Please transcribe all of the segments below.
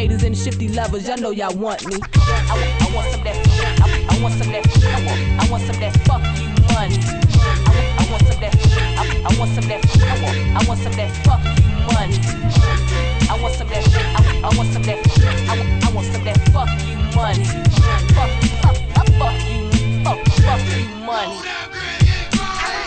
haters and shifty lovers, y'all know y'all want me. I want some that, I want some that, I want some that fuck you money. I want some that, I want some that, I want some that fuck you money. I want some that, I want some that, I want some that fuck you money. Fuck you money.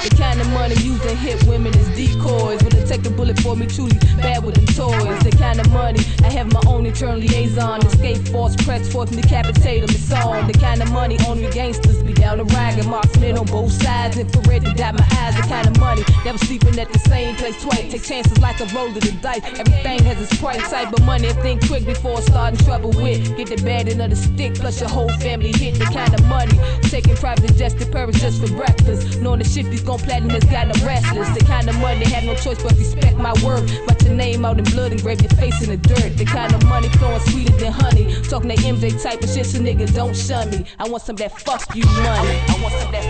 The kind of money used to hit women as decoys. Will it take a bullet for me? Truly bad with them toys. The kind of money I have my own internal liaison. Escape force, press force, and decapitate them. It's on. The kind of money only gangsters be down the rag and marksmen on both sides. Infrared to dot my eyes. The kind of money never sleeping at the same place twice. Take chances like a roll of the dice. Everything has its price. Type of money, think quick before starting trouble with. Get the bad end of the stick, plus your whole family hit. The kind of money taking private jets to Paris just for breakfast. Knowing the shit these gon' platinum has got them restless. The kind of money have no choice but respect my worth. Write your name out in blood and grave your face in the dirt. The kind of money flowing sweeter than honey. Talking that MJ type of shit so niggas don't shun me. I want some that fuck you money. I want some that,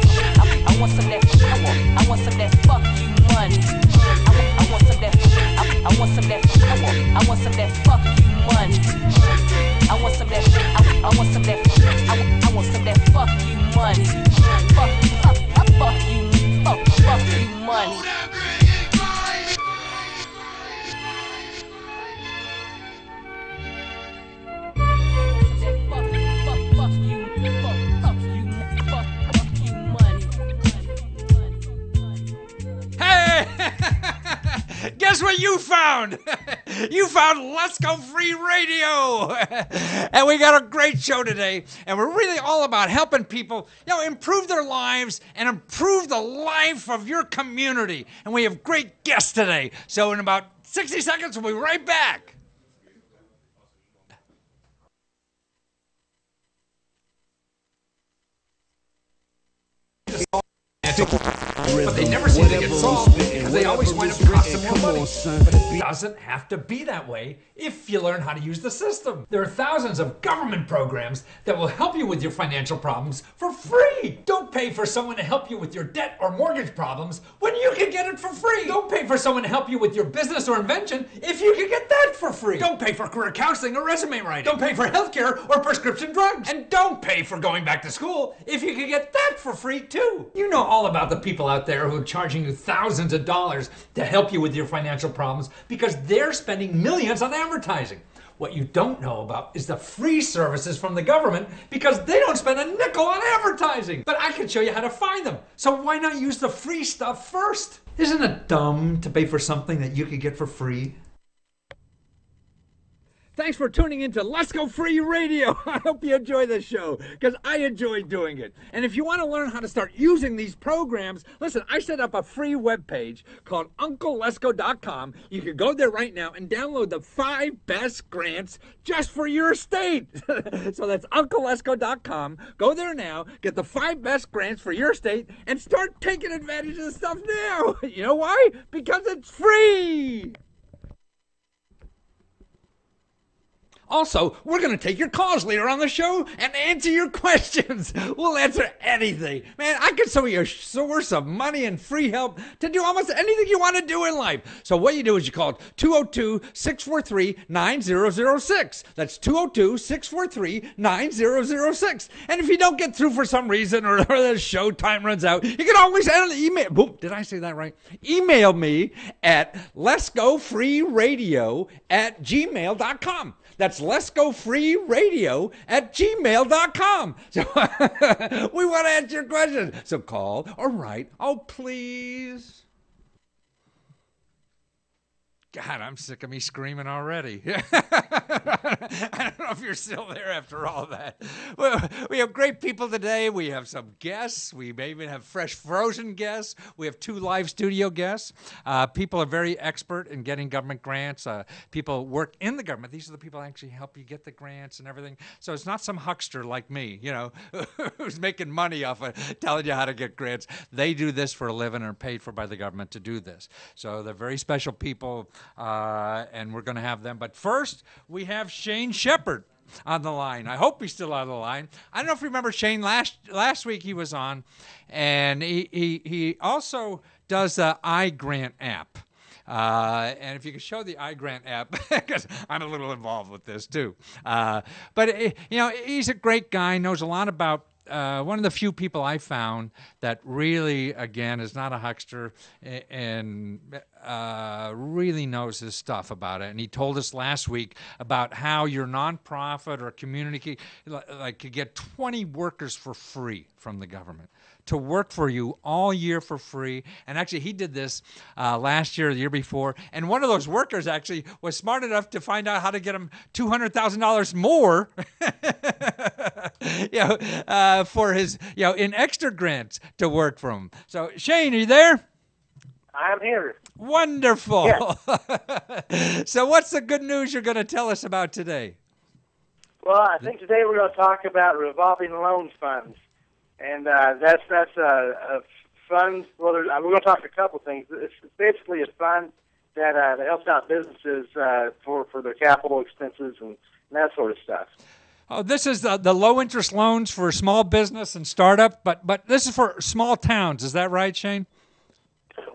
I want some that, I want some that fuck you money. I want some that, I want some that, I want some that fuck you money. I want some that, I want some that, I want some that fuck you money. Fuck you, fuck you money. Guess what you found? You found Lesko Free Radio. And we got a great show today. And we're really all about helping people, improve their lives and improve the life of your community. And we have great guests today. So in about 60 seconds, we'll be right back. But they never seem to get solved because they always wind up costing more money. But it doesn't have to be that way if you learn how to use the system. There are thousands of government programs that will help you with your financial problems for free. Don't pay for someone to help you with your debt or mortgage problems when you can get it for free. Don't pay for someone to help you with your business or invention if you can get that for free. Don't pay for career counseling or resume writing. Don't pay for healthcare or prescription drugs. And don't pay for going back to school if you can get that for free too. You know all about the people out there who are charging you thousands of dollars to help you with your financial problems because they're spending millions on advertising. What you don't know about is the free services from the government because they don't spend a nickel on advertising. But I can show you how to find them. So why not use the free stuff first? Isn't it dumb to pay for something that you could get for free? Thanks for tuning in to Lesko Free Radio. I hope you enjoy this show because I enjoy doing it. And if you want to learn how to start using these programs, listen, I set up a free webpage called UncleLesko.com. You can go there right now and download the 5 best grants just for your state. So that's UncleLesko.com. Go there now, get the 5 best grants for your state, and start taking advantage of the stuff now. You know why? Because it's free. Also, we're going to take your calls later on the show and answer your questions. We'll answer anything. Man, I could show you a source of money and free help to do almost anything you want to do in life. So what you do is you call 202-643-9006. That's 202-643-9006. And if you don't get through for some reason or the show time runs out, you can always send an email. Boom, did I say that right? Email me at letsgofreeradio@gmail.com. That's letsgofreeradio@gmail.com. So we want to answer your questions. So call or write. Oh, please. God, I'm sick of me screaming already. I don't know if you're still there after all that. Well, we have great people today. We have some guests. We may even have fresh frozen guests. We have 2 live studio guests. People are very expert in getting government grants. People work in the government. These are the people that actually help you get the grants and everything. So it's not some huckster like me, who's making money off of telling you how to get grants. They do this for a living and are paid for by the government to do this. So they're very special people. And we're going to have them. But first, we have Shane Shepard on the line. I hope he's still on the line. I don't know if you remember Shane. Last week he was on, and he also does the iGrant app. And if you could show the iGrant app, because I'm a little involved with this too. But he's a great guy, knows a lot about. One of the few people I found that really, again, is not a huckster and really knows his stuff about it. And he told us last week about how your nonprofit or community could get 20 workers for free from the government to work for you all year for free. And actually, he did this last year or the year before. And one of those workers actually was smart enough to find out how to get him $200,000 more for his, in extra grants to work for him. So, Shane, are you there? I'm here. Wonderful. Yes. So what's the good news you're going to tell us about today? Well, I think today we're going to talk about revolving loan funds. And that's a fund. Well, we're going to talk a couple things. It's basically a fund that helps out businesses for their capital expenses and that sort of stuff. Oh, this is the low interest loans for small business and startup, but this is for small towns. Is that right, Shane?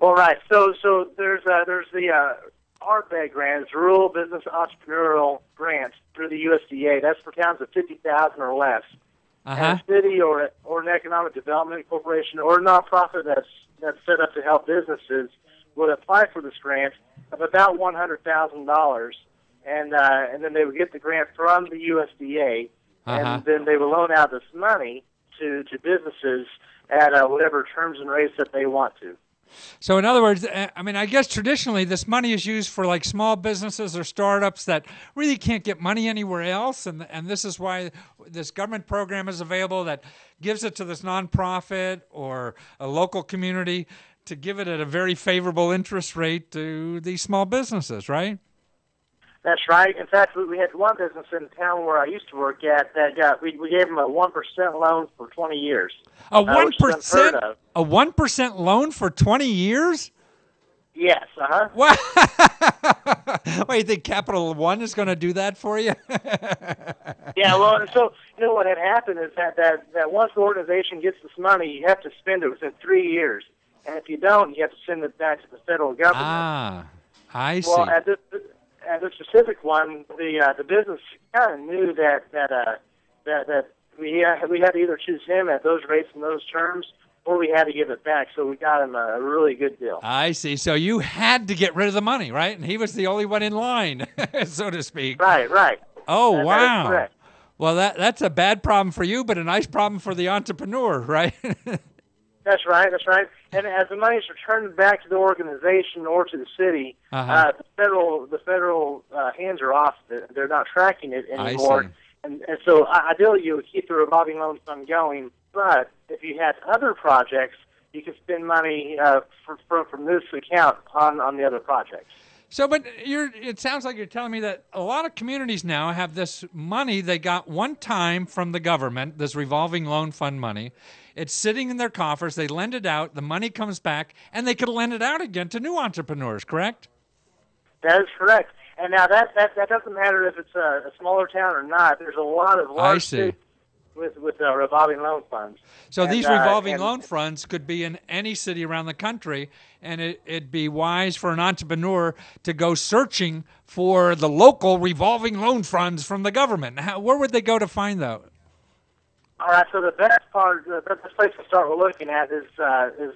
Well, right. So there's the RBEG grants, Rural Business Entrepreneurial Grants through the USDA. That's for towns of 50,000 or less. And a city or an economic development corporation or a nonprofit that's set up to help businesses would apply for this grant of about $100,000, and then they would get the grant from the USDA, and then they would loan out this money to businesses at whatever terms and rates that they want to. So in other words, I guess traditionally this money is used for like small businesses or startups that really can't get money anywhere else, and this is why this government program is available that gives it to this nonprofit or a local community to give it at a very favorable interest rate to these small businesses, right? That's right. In fact, we had one business in the town where I used to work at that we gave them a 1% loan for 20 years. A 1%? A 1% loan for 20 years? Yes. Wow. Wait, you think Capital One is going to do that for you? Yeah. Well, so what had happened is that once the organization gets this money, you have to spend it within 3 years, and if you don't, you have to send it back to the federal government. Ah, I see. Well, at this specific one, the business kind of knew that we had to either choose him at those rates and those terms, or we had to give it back. So we got him a really good deal. I see. So you had to get rid of the money, right? And he was the only one in line, so to speak. Right. Oh, wow. That is correct. Well, that's a bad problem for you, but a nice problem for the entrepreneur, right? That's right. And as the money is returned back to the organization or to the city, the federal hands are off. They're not tracking it anymore. I see. And so ideally you would keep the revolving loan fund going, but if you had other projects, you could spend money from this account on the other projects. So, but it sounds like you're telling me that a lot of communities now have this money they got one time from the government, this revolving loan fund money. It's sitting in their coffers. They lend it out. The money comes back, and they could lend it out again to new entrepreneurs, correct? That is correct. And now that doesn't matter if it's a smaller town or not. There's a lot of large cities with revolving loan funds. So these revolving loan funds could be in any city around the country, and it'd be wise for an entrepreneur to go searching for the local revolving loan funds from the government. Where would they go to find those? All right, so the best place to start looking at is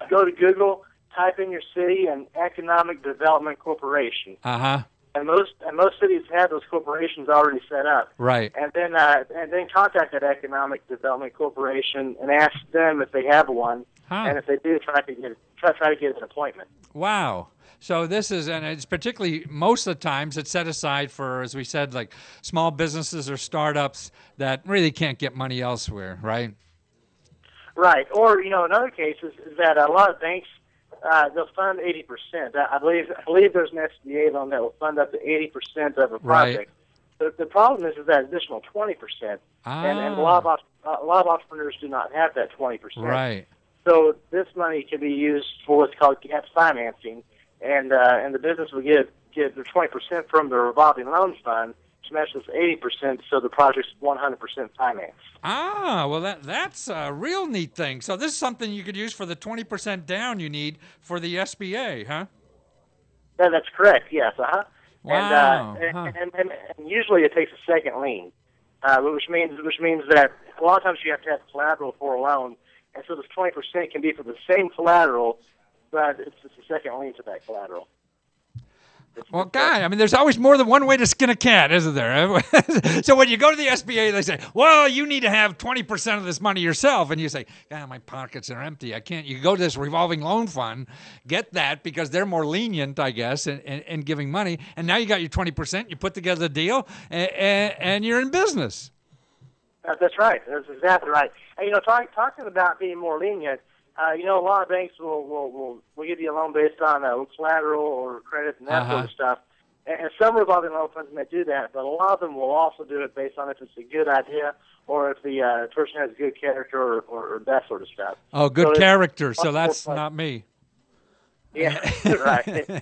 go to Google, type in your city and Economic Development Corporation. And most cities have those corporations already set up. Right. And then contact that Economic Development Corporation and ask them if they have one. And if they do, try to get an appointment. Wow. So this is, and it's particularly, most of the times it's set aside for, as we said, like small businesses or startups that really can't get money elsewhere, right? Right. Or, in other cases, is that a lot of banks, they'll fund 80%. I believe there's an SBA loan that will fund up to 80% of a project. Right. The problem is that additional 20%. And a lot of entrepreneurs do not have that 20%. Right. So this money can be used for what's called gap financing, and the business will get the 20% from the revolving loan fund to match this 80%, so the project's 100% financed. Well, that's a real neat thing. So this is something you could use for the 20% down you need for the SBA, huh? That's correct. Yes. Wow. And usually it takes a second lien, which means that a lot of times you have to have collateral for a loan, and so this 20% can be for the same collateral, but it's just a second lien to that collateral. Well, God, I mean, there's always more than one way to skin a cat, isn't there? So when you go to the SBA, they say, well, you need to have 20% of this money yourself. And you say, God, my pockets are empty. I can't. You go to this revolving loan fund, get that because they're more lenient, I guess, in giving money. And now you got your 20%. You put together a deal, and you're in business. That's right. That's exactly right. And, talking about being more lenient, a lot of banks will give you a loan based on collateral or credit and that sort of stuff. And some revolving loan funds may do that, but a lot of them will also do it based on if it's a good idea or if the person has good character or that sort of stuff. Oh, good character. So that's not me. Yeah, right.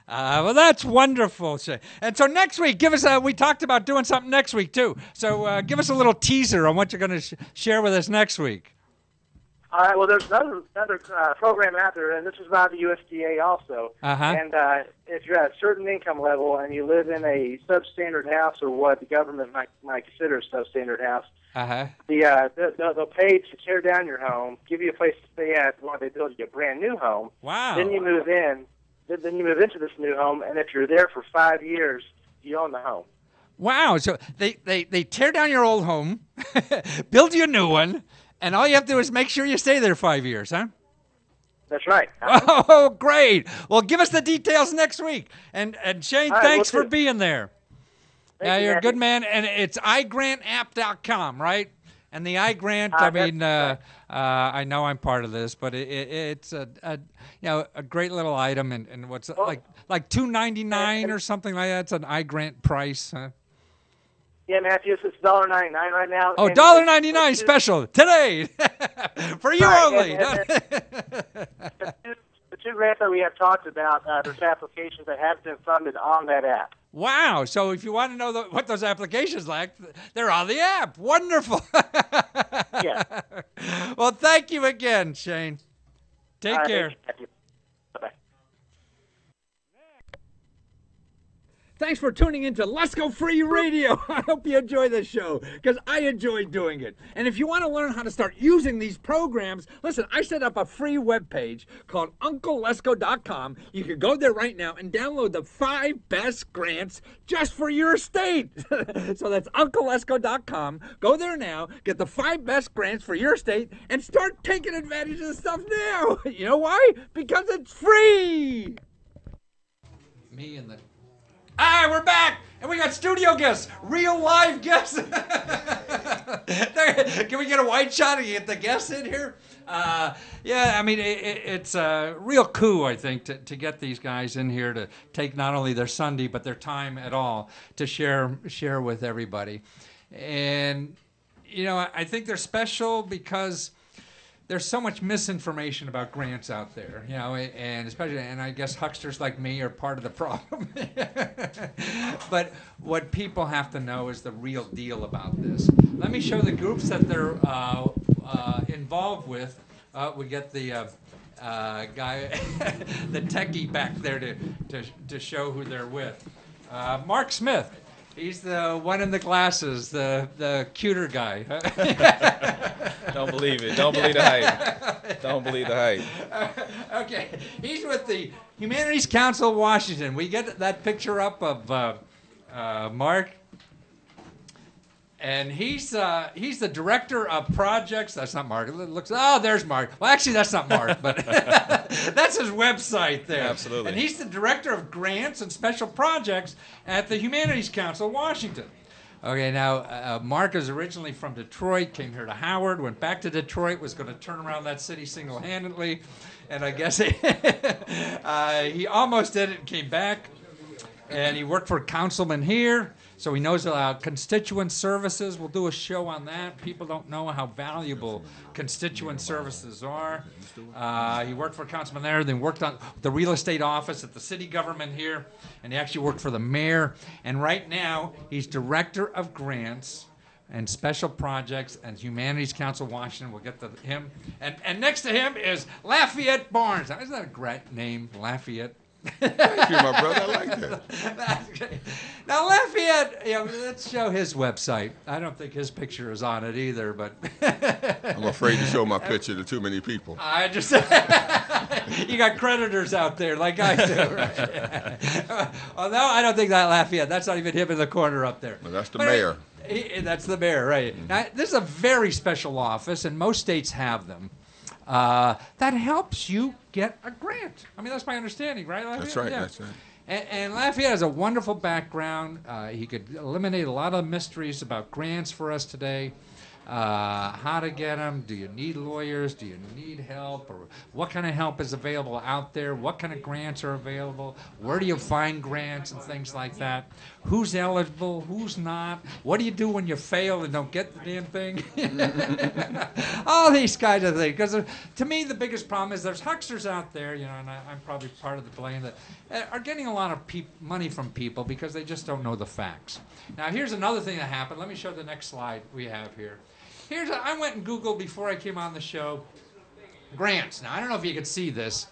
Well, that's wonderful. And so next week, give us we talked about doing something next week, too. So give us a little teaser on what you're going to share with us next week. All right. Well, there's another program out there, and this is by the USDA also. And if you're at a certain income level and you live in a substandard house or what the government might consider a substandard house, they'll pay to tear down your home, give you a place to stay at while they build you a brand new home. Wow. Then you move in. Then you move into this new home, and if you're there for 5 years, you own the home. Wow. So they tear down your old home, build you a new one, and all you have to do is make sure you stay there 5 years, huh? That's right. Oh, great. Well, give us the details next week. And Shane, right, thanks for being there. Thank you, you're a Matthew. good man. And it's iGrantApp.com, right? And the iGrant, I know I'm part of this, but it's a great little item, and what's like $2.99 or something like that. It's an iGrant price. Huh? Yeah, Matthew, it's $1.99 right now. Oh, $1.99 special today for you only. The two grants that we have talked about, there's applications that have been funded on that app. Wow. So if you want to know what those applications like, they're on the app. Wonderful. Yeah. Well, thank you again, Shane. Take care. Bye-bye. Thanks for tuning in to Lesko Free Radio. I hope you enjoy this show because I enjoy doing it. And if you want to learn how to start using these programs, listen, I set up a free webpage called UncleLesko.com. You can go there right now and download the 5 best grants just for your state. So that's UncleLesko.com. Go there now, get the 5 best grants for your state, and start taking advantage of the stuff now. You know why? Because it's free. Me and the... we're back, and we got studio guests, real live guests. Can we get a wide shot and get the guests in here? Yeah, I mean, it's a real coup, I think, to get these guys in here to take not only their Sunday, but their time at all to share with everybody. And, I think they're special because there's so much misinformation about grants out there, and I guess hucksters like me are part of the problem. But what people have to know is the real deal about this. Let me show the groups that they're involved with. We get the guy, the techie back there to show who they're with. Mark Smith. He's the one in the glasses, the cuter guy. Don't believe it. Don't believe the hype. Don't believe the hype. Okay. He's with the Humanities Council of Washington. We get that picture up of Mark. And he's the director of projects. That's not Mark. It looks. Oh, there's Mark. Well, actually, that's not Mark, but that's his website there. Absolutely. And he's the director of grants and special projects at the Humanities Council of Washington. Okay, now Mark is originally from Detroit, came here to Howard, went back to Detroit, was going to turn around that city single-handedly, and I guess he almost did it and came back. And he worked for a councilman here. So he knows constituent services. We'll do a show on that. People don't know how valuable constituent services are. He worked for a councilman there, then worked on the real estate office at the city government here, and he actually worked for the mayor. And right now, he's director of grants and special projects and Humanities Council Washington. We'll get to him. And next to him is Lafayette Barnes. Now, isn't that a great name, Lafayette? Thank you, my brother. I like that. That's great. Now, Lafayette, let's show his website. I don't think his picture is on it either, but I'm afraid to show my picture to too many people. I just you got creditors out there like I do. Right? Well, no, I don't think that Lafayette. That's not even him in the corner up there. Well, that's the mayor. That's the mayor, right? Mm-hmm. Now, this is a very special office, and most states have them. That helps you get a grant. I mean, that's my understanding, right, Lafayette? That's right, yeah. that's right. And Lafayette has a wonderful background. He could eliminate a lot of mysteries about grants for us today. How to get them? Do you need lawyers? Do you need help? Or what kind of help is available out there? What kind of grants are available? Where do you find grants and things like that? Who's eligible? Who's not? What do you do when you fail and don't get the damn thing? All these kinds of things. Because to me, the biggest problem is there's hucksters out there, and I'm probably part of the blame, that are getting a lot of money from people because they just don't know the facts. Now, here's another thing that happened. Let me show the next slide we have here. I went and Googled before I came on the show grants. Now, I don't know if you could see this.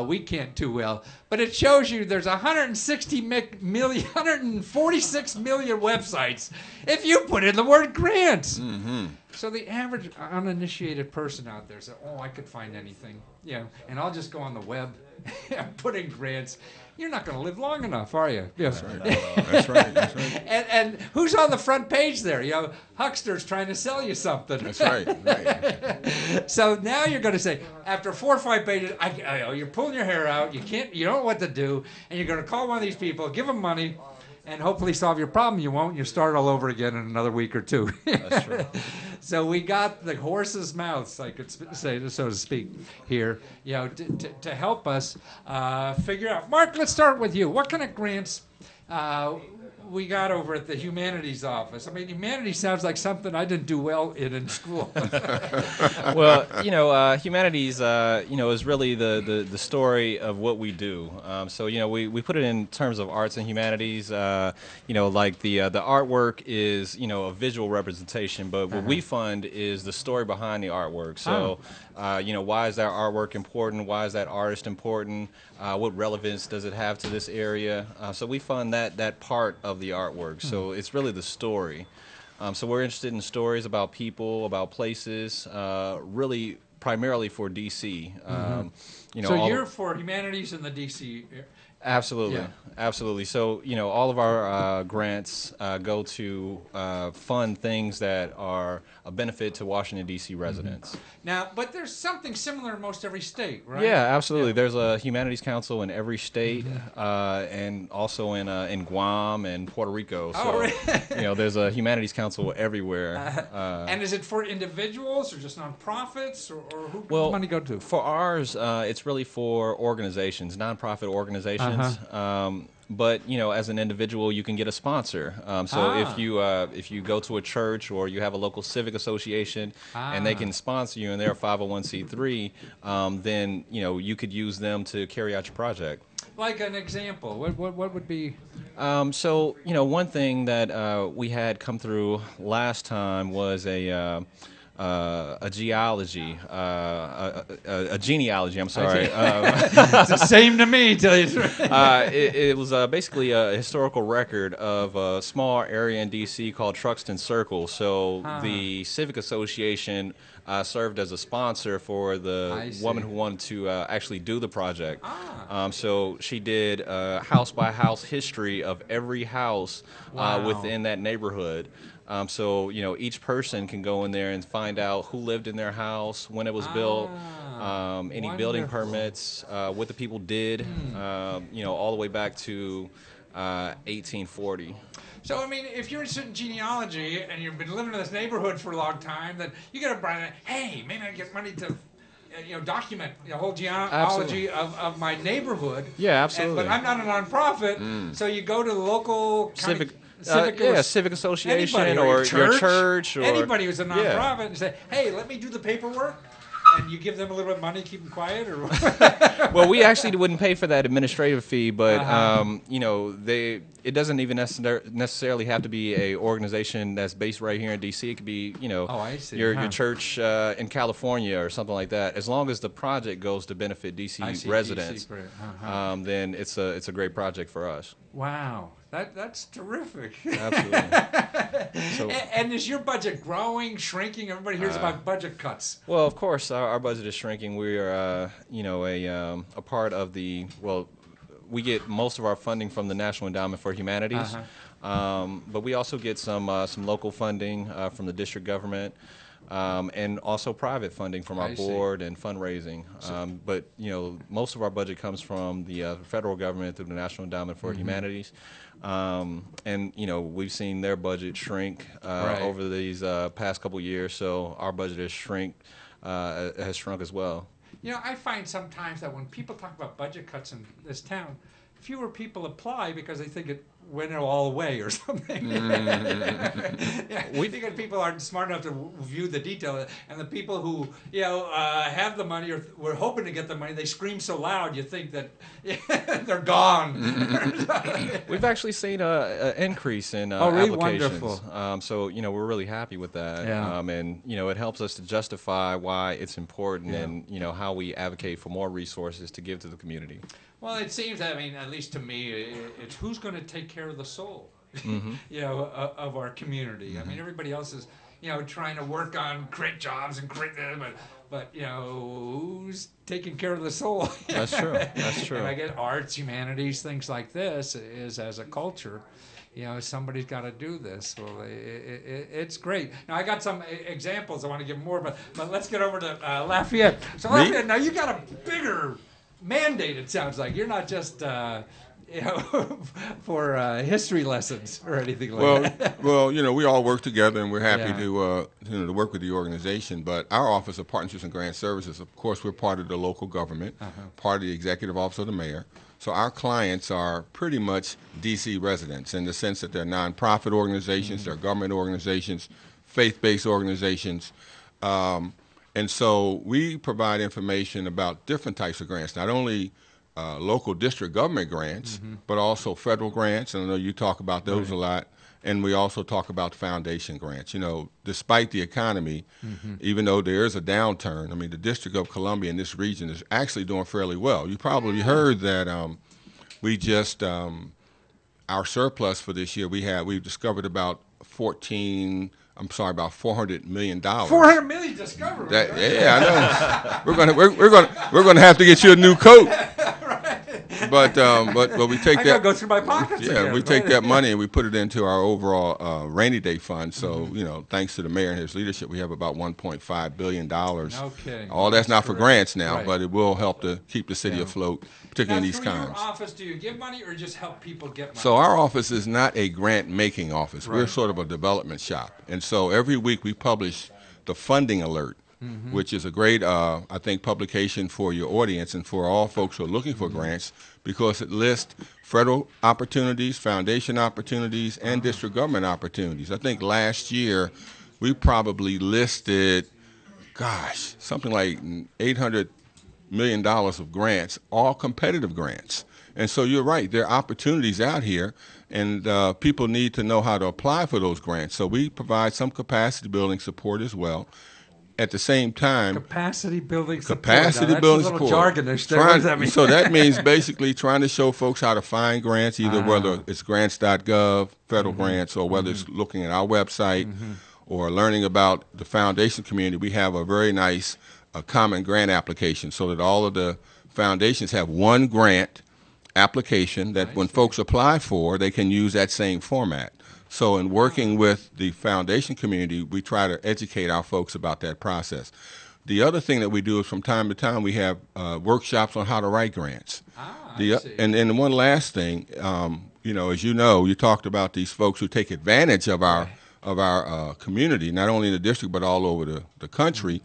We can't too well. But it shows you there's 146 million websites if you put in the word grants. Mm-hmm. So the average uninitiated person out there says, I could find anything. And I'll just go on the web and put in grants. You're not going to live long enough, are you? Yeah. That's right. That's right. That's right. And who's on the front page there? Hucksters trying to sell you something. That's right. Right. So now you're going to say, after 4 or 5 pages, you're pulling your hair out. You don't know what to do, and you're going to call one of these people, give them money, and hopefully solve your problem. You won't. You start all over again in another week or two. That's true. So we got the horse's mouths, I could say, so to speak, here, to help us figure out. Mark, let's start with you. What kind of grants we got over at the Humanities office? I mean, humanities sounds like something I didn't do well in school. Well, humanities, is really the story of what we do. So, we put it in terms of arts and humanities. Like the artwork is, a visual representation, but what we fund is the story behind the artwork. So, why is that artwork important? Why is that artist important? What relevance does it have to this area? So we fund that part of the artwork. So it's really the story. So we're interested in stories about people, about places, really primarily for DC. So you're for humanities in the DC area? Absolutely, absolutely. So all of our grants go to fund things that are a benefit to Washington D.C. residents. Now, but there's something similar in most every state, right? Yeah, absolutely. Yeah. There's a Humanities Council in every state, and also in Guam and Puerto Rico. So really? There's a Humanities Council everywhere. And is it for individuals or just nonprofits, or who does money go to? For ours, it's really for organizations, nonprofit organizations. But as an individual, you can get a sponsor. If you go to a church or you have a local civic association and they can sponsor you and they're a 501c3, then you could use them to carry out your project. Like an example, what would be? So one thing that we had come through last time was a genealogy. I'm sorry. It's the same to me. Tell you the truth. It was basically a historical record of a small area in D.C. called Truxton Circle. So the Civic Association served as a sponsor for the woman who wanted to actually do the project. So she did house by house history of every house within that neighborhood. So each person can go in there and find out who lived in their house, when it was built, any building permits, what the people did, all the way back to 1840. So, I mean, if you're interested in genealogy and you've been living in this neighborhood for a long time, then you got to bring it, hey, maybe I can get money to document the whole genealogy of my neighborhood. Yeah, absolutely. But I'm not a nonprofit, so you go to the local civic association anybody, or your church or anybody who's a nonprofit and say, hey, let me do the paperwork. And you give them a little bit of money, keep them quiet, or Well, we actually wouldn't pay for that administrative fee, but you know, it doesn't even necessarily have to be a organization that's based right here in D.C. It could be, you know, your church in California or something like that. As long as the project goes to benefit D.C. residents, then it's a great project for us. Wow, that's terrific. Absolutely. So, and is your budget growing, shrinking? Everybody hears about budget cuts. Well, of course, our budget is shrinking. We are, you know, a part of the, well, we get most of our funding from the National Endowment for Humanities, but we also get some local funding from the district government. And also private funding from our board and fundraising. But, you know, most of our budget comes from the federal government through the National Endowment for Humanities. And, you know, we've seen their budget shrink over these past couple years, so our budget has shrunk as well. You know, I find sometimes that when people talk about budget cuts in this town, fewer people apply because they think it went all away or something. We think that people aren't smart enough to view the detail, and the people who, you know, have the money or were hoping to get the money, they scream so loud you think that they're gone. We've actually seen an increase in applications. Wonderful. So, you know, we're really happy with that. And, you know, it helps us to justify why it's important and, you know, how we advocate for more resources to give to the community. Well, it seems, I mean, at least to me, it's who's going to take care of the soul, you know, of our community. I mean, everybody else is, you know, trying to work on great jobs and great, but you know, who's taking care of the soul? That's true. That's true. And I get arts, humanities, things like this is as a culture. You know, somebody's got to do this. Well, it's great. Now, I got some examples. I want to give more, but let's get over to Lafayette. So, Lafayette, now you got a bigger mandate, it sounds like. You're not just you know, for history lessons or anything like that. Well, you know, we all work together, and we're happy to you know, to work with the organization. But our Office of Partnerships and Grant Services, of course, we're part of the local government, part of the Executive Office of the Mayor. So our clients are pretty much D.C. residents in the sense that they're nonprofit organizations, they're government organizations, faith-based organizations. And so we provide information about different types of grants, not only local district government grants, but also federal grants. And I know you talk about those a lot. And we also talk about foundation grants. You know, despite the economy, even though there is a downturn, I mean, the District of Columbia in this region is actually doing fairly well. You probably heard that we just, our surplus for this year, we've discovered about about $400 million. 400 million discovered. Yeah, I know. we're gonna have to get you a new coat. But we take I gotta go through my pockets. Yeah, we take that money and we put it into our overall rainy day fund. So you know, thanks to the mayor and his leadership, we have about $1.5 billion. Okay. All that's not for grants now, but it will help to keep the city afloat, particularly in these times. Your office, do you give money or just help people get money? So our office is not a grant-making office. We're sort of a development shop, and so every week we publish the funding alert, which is a great, I think, publication for your audience and for all folks who are looking for grants, because it lists federal opportunities, foundation opportunities, and district government opportunities. I think last year we probably listed, something like $800 million of grants, all competitive grants. And so you're right, there are opportunities out here, and people need to know how to apply for those grants. So we provide some capacity building support as well. At the same time, capacity building support. Capacity building support. Jargonish there. What does that mean? So that means basically trying to show folks how to find grants, either whether it's grants.gov, federal grants, or whether it's looking at our website or learning about the foundation community. We have a very nice common grant application so that all of the foundations have one grant application that when folks apply for, they can use that same format. So in working with the foundation community, we try to educate our folks about that process. The other thing that we do is from time to time we have workshops on how to write grants. And one last thing, you know, as you know, you talked about these folks who take advantage of our community, not only in the district but all over the country.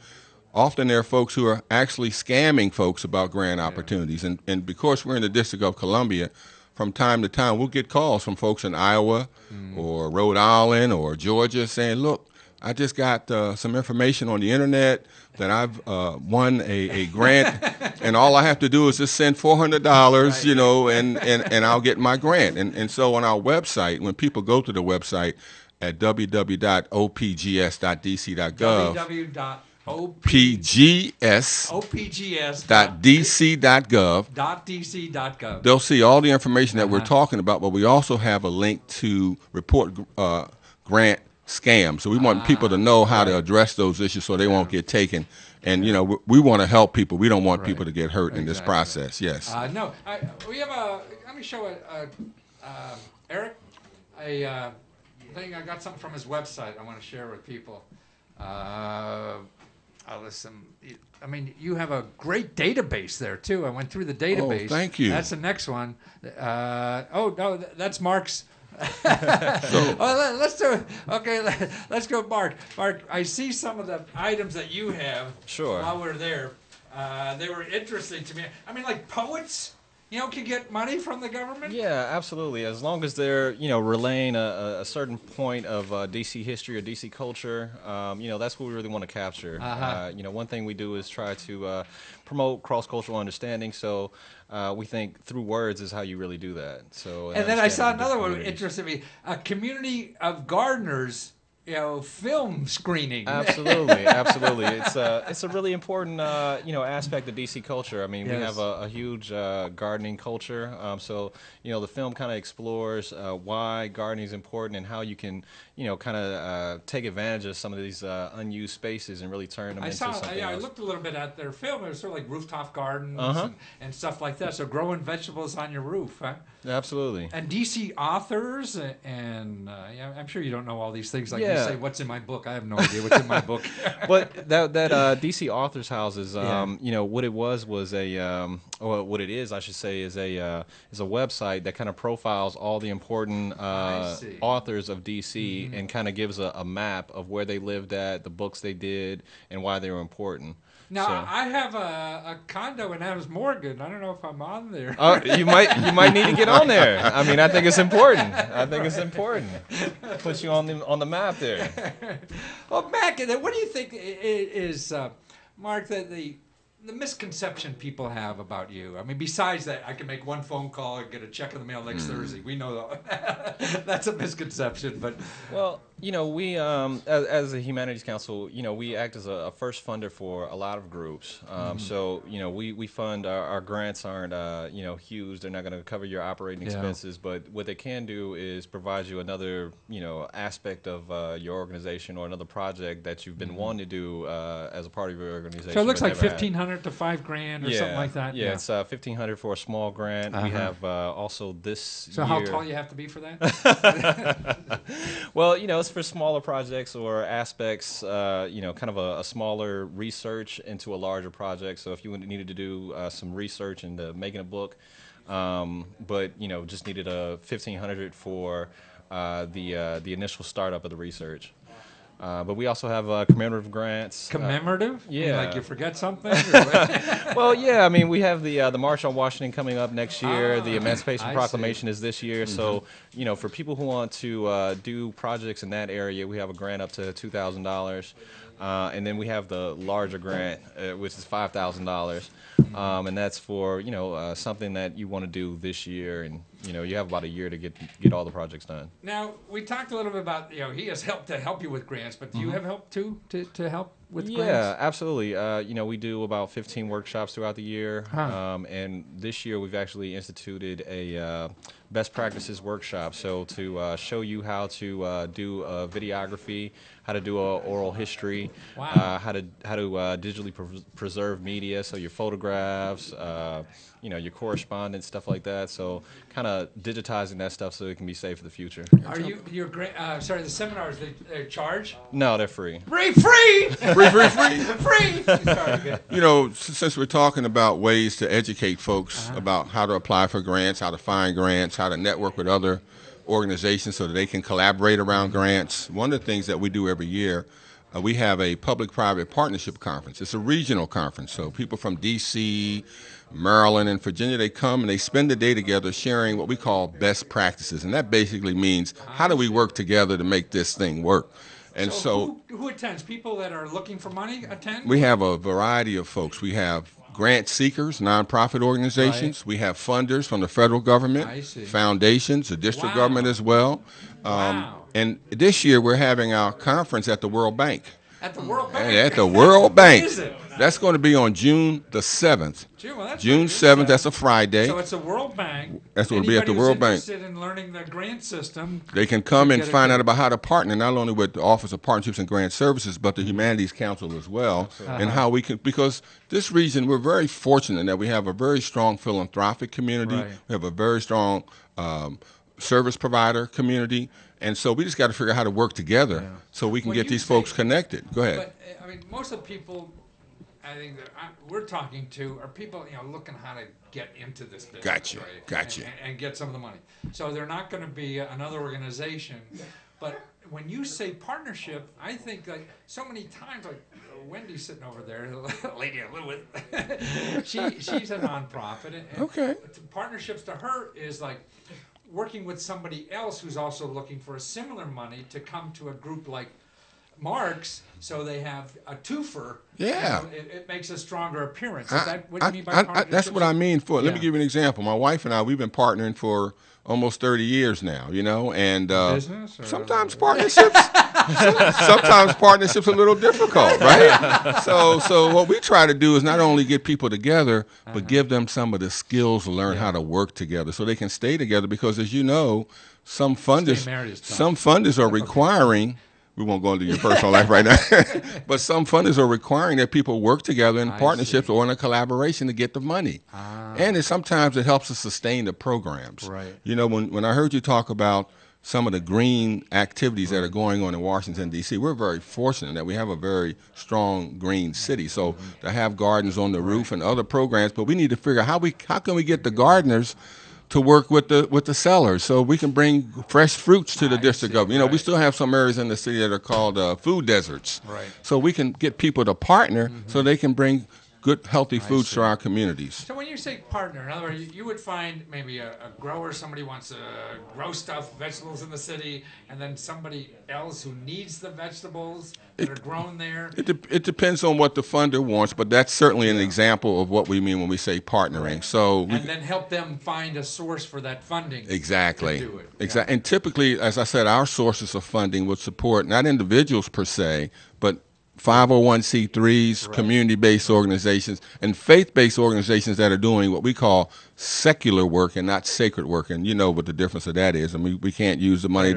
Often there are folks who are actually scamming folks about grant opportunities. And because we're in the District of Columbia, from time to time we'll get calls from folks in Iowa or Rhode Island or Georgia saying, look, I just got some information on the internet that I've won a grant, and all I have to do is just send $400, you know, and I'll get my grant. And so on our website, when people go to the website at www.opgs.dc.gov, OPGS.dc.gov. They'll see all the information that we're talking about, but we also have a link to report grant scams. So we want people to know how to address those issues so they won't get taken. And, you know, we want to help people. We don't want people to get hurt in this process. Yes. No, we have let me show Eric a thing. I got something from his website I want to share with people. Listen, I mean, you have a great database there, too. I went through the database. Oh, thank you. That's the next one. No, that's Mark's. Let's do it. Okay, let's go, Mark. Mark, I see some of the items that you have. Sure. While we're there, they were interesting to me. I mean, like poets, you know, can get money from the government. Yeah, absolutely. As long as they're, you know, relaying a certain point of DC history or DC culture, you know, that's what we really want to capture. You know, one thing we do is try to promote cross-cultural understanding. So we think through words is how you really do that. So. And then I saw another one that interested me: a community of gardeners. You know, film screening. Absolutely, absolutely. It's a really important you know, aspect of DC culture. I mean, we have a huge gardening culture. So you know, the film kind of explores why gardening is important and how you can, you know, kind of take advantage of some of these unused spaces and really turn them into something else. I looked a little bit at their film. It was sort of like rooftop gardens and stuff like that. So growing vegetables on your roof, huh? Absolutely. And DC authors and yeah, I'm sure you don't know all these things. Like you say, what's in my book? I have no idea what's in my book. But that DC Authors House is, you know, what it was a, or what it is, I should say, is a website that kind of profiles all the important authors of DC and kind of gives a map of where they lived at, the books they did, and why they were important. Now I have a condo in Adams Morgan. I don't know if I'm on there. You might need to get on there. I mean, I think it's important. Put you on the map there. Well, Mac, what do you think is Mark the misconception people have about you? I mean, besides that, I can make one phone call and get a check in the mail next Thursday. We know that. That's a misconception, but well, you know, we as a Humanities Council, you know, we act as a first funder for a lot of groups. So you know, we fund our grants aren't you know, huge. They're not going to cover your operating expenses, but what they can do is provide you another, you know, aspect of your organization or another project that you've been wanting to do as a part of your organization. So it looks like $1,500 to $5,000 or something like that. Yeah, it's $1,500 for a small grant. We have also this. So how tall you have to be for that? Well, you know, it's for smaller projects or aspects. You know, kind of a smaller research into a larger project. So if you needed to do some research into making a book, but you know, just needed a $1,500 for the initial startup of the research. But we also have commemorative grants. Commemorative? Yeah. Like you forget something? Well, yeah. I mean, we have the March on Washington coming up next year. The Emancipation Proclamation is this year. So, you know, for people who want to do projects in that area, we have a grant up to $2,000. And then we have the larger grant, which is $5,000. And that's for, you know, something that you want to do this year. And, you know, you have about a year to get all the projects done. Now, we talked a little bit about, you know, he has helped to help you with grants, but do you have help too to help with grants? Yeah, absolutely. You know, we do about 15 workshops throughout the year. And this year we've actually instituted a best practices workshop. So to show you how to do videography, how to do oral history, how to digitally preserve media, so your photographs, you know, your correspondence, stuff like that. So kind of digitizing that stuff so it can be safe for the future. Are sorry, the seminars, they charge? No, they're free. Free! Free. Sorry. You know, since we're talking about ways to educate folks about how to apply for grants, how to find grants, how to network with other organizations so that they can collaborate around grants, one of the things that we do every year, we have a public-private partnership conference. It's a regional conference, so people from D.C., Maryland, and Virginia, they come and they spend the day together sharing what we call best practices, and that basically means how do we work together to make this thing work. And so who attends? People that are looking for money attend? We have a variety of folks. We have grant seekers, nonprofit organizations. Right. We have funders from the federal government, foundations, the district government as well. Wow. And this year we're having our conference at the World Bank. At the World Bank? At the World Bank. When is it? That's going to be on June the 7th. June 7th, that's a Friday. So it's a World Bank. That's what will be at the World Bank. Anybody who's interested in learning the grant system, they can come and find out about how to partner, not only with the Office of Partnerships and Grant Services, but the Humanities Council as well, and how we can, because this region, we're very fortunate that we have a very strong philanthropic community. Right. We have a very strong service provider community. And so we just got to figure out how to work together so we can get these folks connected. Go ahead. But, I mean, most of the people I think that we're talking to are people, looking how to get into this business. Gotcha. Right? Gotcha. And get some of the money. So they're not going to be another organization. But when you say partnership, I think like so many times, like Wendy's sitting over there, Lady of Lewis, she's a nonprofit. And partnerships to her is like working with somebody else who's also looking for a similar money to come to a group like Mark's, so they have a twofer. Yeah. It makes a stronger appearance. Is that what you mean by partnership? That's what I mean. Let me give you an example. My wife and I, we've been partnering for almost 30 years now, and sometimes partnerships sometimes partnerships are a little difficult, right? So what we try to do is not only get people together, but give them some of the skills to learn how to work together so they can stay together, because as you know, some funders are requiring, we won't go into your personal life right now, but some funders are requiring that people work together in partnerships or in a collaboration to get the money. And sometimes it helps us sustain the programs. Right. When I heard you talk about some of the green activities that are going on in Washington, D.C., we're very fortunate that we have a very strong green city. So to have gardens on the roof and other programs, but we need to figure out how can we get the gardeners to work with the sellers, so we can bring fresh fruits to the district government. We still have some areas in the city that are called food deserts. Right. So we can get people to partner so they can bring good, healthy foods to our communities. So when you say partner, in other words, you would find maybe a grower, somebody wants to grow vegetables in the city, and then somebody else who needs the vegetables that are grown there. It depends on what the funder wants, but that's certainly an example of what we mean when we say partnering. Right. So and then help them find a source for that funding. Exactly. To do it. Exactly. And typically, as I said, our sources of funding would support not individuals per se, but 501c3s, community-based organizations, and faith-based organizations that are doing what we call secular work and not sacred work. And you know what the difference of that is. I mean, we can't use the money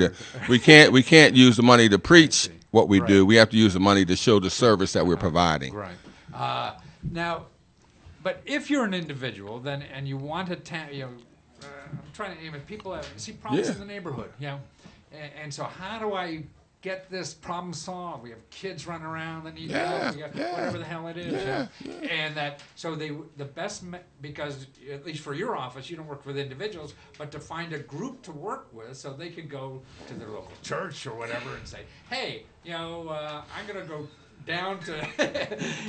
we can't use the money to preach what we do. We have to use the money to show the service that we're providing. Right. Now, but if you're an individual, then and you want to, I'm trying to aim at people that see problems in the neighborhood, and so how do I get this problem solved? We have kids running around that need help. We got whatever the hell it is. And so the best, because at least for your office, you don't work with individuals, but to find a group to work with so they can go to their local church or whatever and say, hey, I'm going to go down to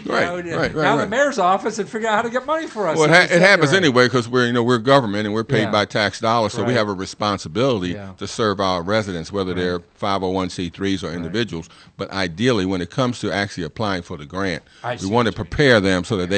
the mayor's office and figure out how to get money for us. Well, it happens anyway, because we're government and we're paid by tax dollars, so we have a responsibility to serve our residents, whether they're 501c3s or individuals. But ideally, when it comes to actually applying for the grant, we want to prepare them so that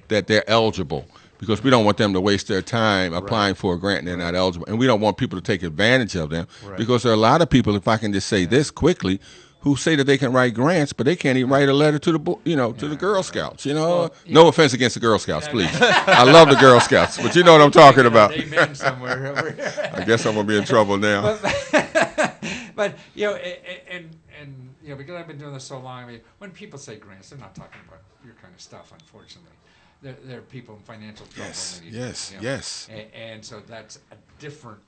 they're eligible, because we don't want them to waste their time applying for a grant and they're not eligible, and we don't want people to take advantage of them, because there are a lot of people, if I can just say this quickly, who say that they can write grants, but they can't even write a letter to the Girl Scouts. No offense against the Girl Scouts, please. I love the Girl Scouts, but you know what I'm talking about. Amen somewhere over here. I guess I'm gonna be in trouble now. But because I've been doing this so long, I mean, when people say grants, they're not talking about your kind of stuff, unfortunately. There are people in financial trouble. Yes. And so that's a different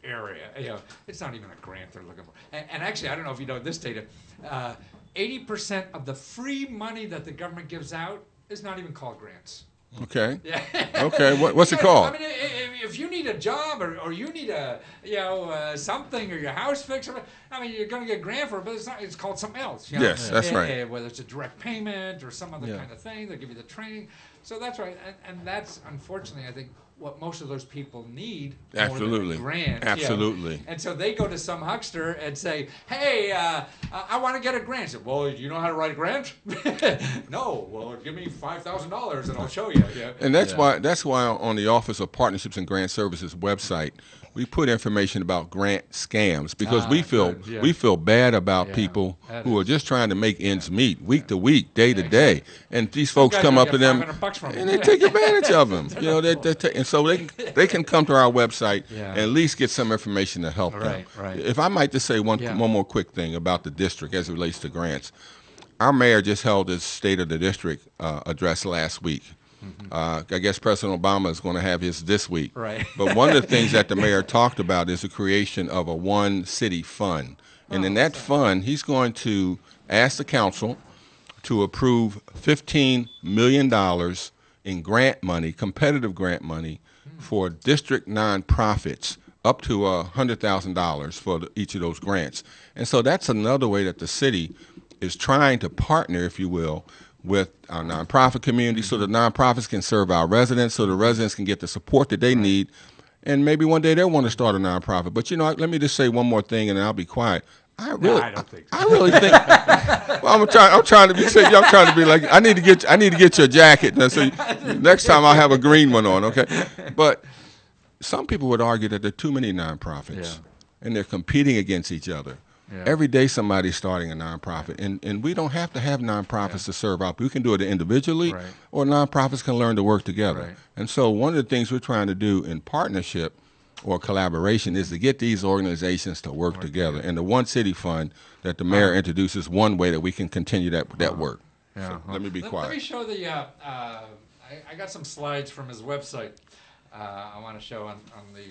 area. It's not even a grant they're looking for. And actually, I don't know if you know this data, 80% of the free money that the government gives out is not even called grants. Okay. Okay. What's it called? I mean, if you need a job or you need something, or your house fixed, I mean, you're going to get a grant for it, but it's called something else. Yes, that's right. Whether it's a direct payment or some other kind of thing, they'll give you the training. So that's right, and that's unfortunately, I think, what most of those people need. Absolutely. More than a grant. Absolutely. Yeah. And so they go to some huckster and say, hey, I want to get a grant. Say, well, you know how to write a grant? No. Well, give me $5,000 and I'll show you. Yeah. And that's why on the Office of Partnerships and Grant Services website, we put information about grant scams because we feel bad about people who are just trying to make ends meet week to week, day to day, and these folks come up to them and they take advantage of them. You know, and so they can come to our website and at least get some information to help them. Right. If I might just say one more quick thing about the district as it relates to grants, our mayor just held his State of the District address last week. I guess President Obama is going to have his this week. Right. But one of the things that the mayor talked about is the creation of a one city fund. And in that fund, he's going to ask the council to approve $15 million in grant money, competitive grant money, for district nonprofits, up to $100,000 for each of those grants. And so that's another way that the city is trying to partner, if you will, with our nonprofit community so the nonprofits can serve our residents, so the residents can get the support that they need, and maybe one day they'll want to start a nonprofit. But, you know, let me just say one more thing, and then I'll be quiet. I don't think so. I really think. Well, I'm trying to be safe. I'm trying to be like. I need to get your jacket. So next time I'll have a green one on. Okay. But some people would argue that there are too many nonprofits, and they're competing against each other. Yeah. Every day somebody's starting a nonprofit, and we don't have to have nonprofits to serve out. We can do it individually, or nonprofits can learn to work together. Right. And so one of the things we're trying to do in partnership or collaboration is to get these organizations to work together. And the One City Fund that the mayor introduces one way that we can continue that work. Yeah. So let me be quiet. Let me show the, I got some slides from his website I want to show on the,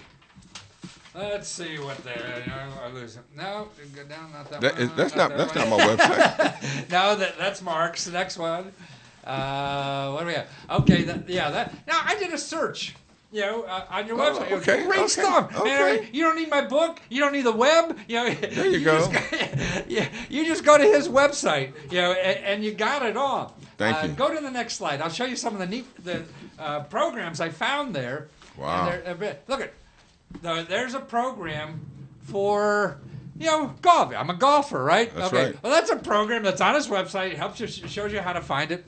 let's see what there. I lose it. No, go down. Not that one. That's not my website. No, that's Mark's. The next one. What do we have? Okay, now I did a search. You know, on your website. Okay, great stuff. Okay. You don't need my book. You don't need the web. You know, there you go. You just go to his website. You know, and you got it all. Thank you. Go to the next slide. I'll show you some of the neat programs I found there. Wow. Look at. There's a program for, you know, golf. I'm a golfer, right? That's right. Well, that's a program that's on his website. It helps you, shows you how to find it.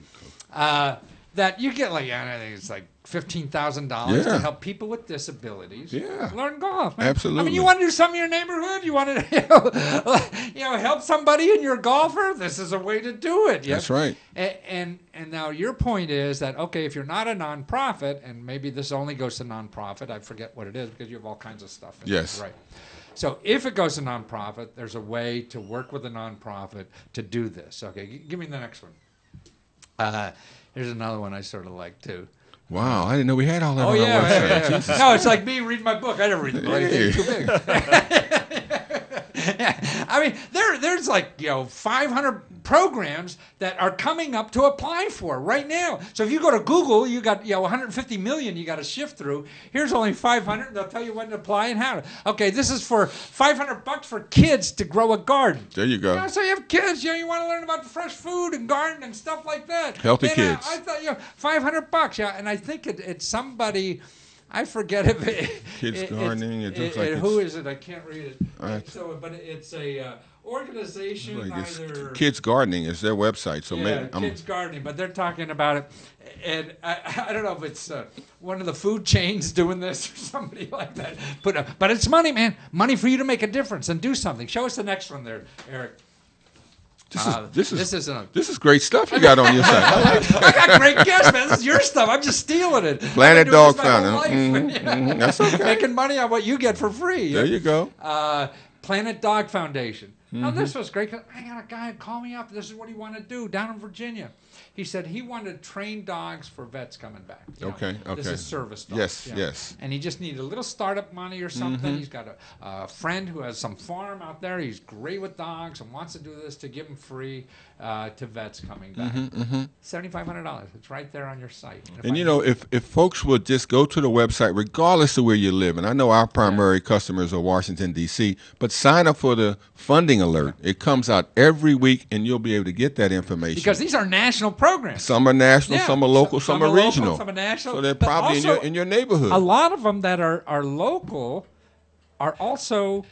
That you get like, I think it's like $15,000 to help people with disabilities learn golf. Man. Absolutely. I mean, you want to do something in your neighborhood? You want to, help somebody and you're a golfer? This is a way to do it. That's right. And now your point is that, okay, if you're not a nonprofit, and maybe this only goes to nonprofit, I forget what it is because you have all kinds of stuff. Yes. Right. So if it goes to nonprofit, there's a way to work with a nonprofit to do this. Okay, give me the next one. Here's another one I sort of like too. Wow, I didn't know we had all that on our website. Yeah. No, it's like me reading my book. I never read the bloody thing. It's too big. I mean, there's like 500 programs that are coming up to apply for right now. So if you go to Google, you got 150 million you got to shift through. Here's only 500. They'll tell you when to apply and how. Okay, this is for $500 for kids to grow a garden. There you go. So you have kids. You want to learn about fresh food and garden and stuff like that. Healthy kids. I thought $500. Yeah, and I think it's somebody. I forget if it. Kids gardening. It looks like who is it? I can't read it. But it's a organization. Like Kids Gardening is their website. So Kids Gardening, but they're talking about it, and I don't know if it's one of the food chains doing this or somebody like that. But it's money, man. Money for you to make a difference and do something. Show us the next one there, Eric. This is great stuff you got on your site. I got great guests, man. This is your stuff. I'm just stealing it. Planet Dog Foundation. That's okay. Making money on what you get for free. There you go. Planet Dog Foundation. Now, this was great. I got a guy call me up. This is what he wanted to do down in Virginia. He said he wanted to train dogs for vets coming back. Okay. This is service dogs. Yes. And he just needed a little startup money or something. He's got a friend who has some farm out there. He's great with dogs and wants to do this to give them free to vets coming back. $7,500. It's right there on your site. And if folks would just go to the website, regardless of where you live, and I know our primary customers are Washington, D.C., but sign up for the funding flooding alert. It comes out every week, and you'll be able to get that information. Because these are national programs. Some are national, some are local, some are regional. Local, some are national. So they're probably in your neighborhood. A lot of them that are local are also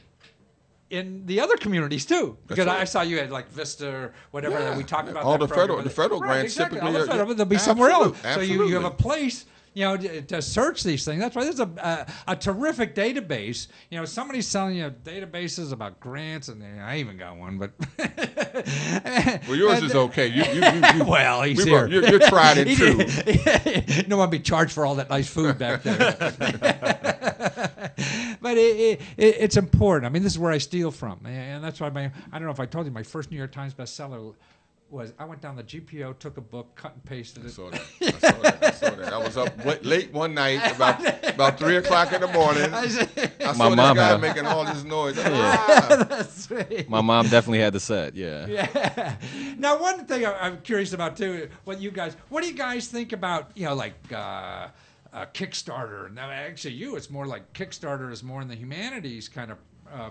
in the other communities too. Because I saw you had like Vista or whatever that we talked about. All that the federal grants exactly. typically. All the federal, they'll be somewhere else. Absolutely. So you have a place, to search these things. That's why this is a terrific database. Somebody's selling you databases about grants, and I even got one, but well, yours is okay. You well, he's here. You're tried and true. No one be charged for all that nice food back there. But it's important. I mean, this is where I steal from, and that's why I don't know if I told you my first New York Times bestseller was I went down the GPO, took a book, cut and pasted it. I saw that. I was up late one night, about 3 o'clock in the morning. I saw this guy making all this noise. That's right. My mom definitely had the set. Yeah. Yeah. Now, one thing I'm curious about too, what do you guys think about Kickstarter? Now, actually, it's more like Kickstarter is more in the humanities kind of